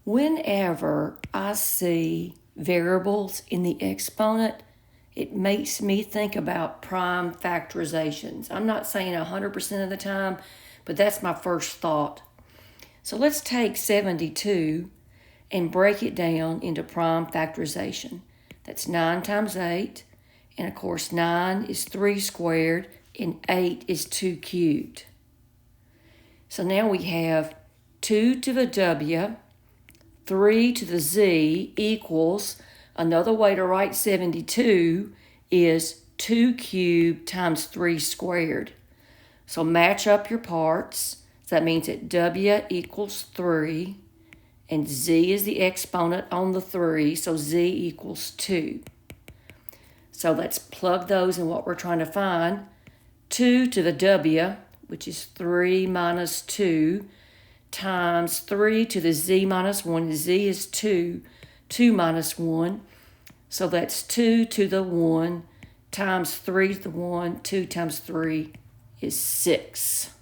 Whenever I see variables in the exponent, it makes me think about prime factorizations. I'm not saying 100% of the time, but that's my first thought. So let's take 72 and break it down into prime factorization. That's 9 times 8, and of course 9 is 3 squared, and 8 is 2 cubed. So now we have 2 to the w, 3 to the z equals, another way to write 72 is 2 cubed times 3 squared. So match up your parts. So that means that w equals 3, and z is the exponent on the 3, so z equals 2. So let's plug those in what we're trying to find. 2 to the w, which is 3 minus 2, times 3 to the z minus 1. Z is 2. 2 minus 1. So that's 2 to the 1 times 3 to the 1. 2 times 3 is 6.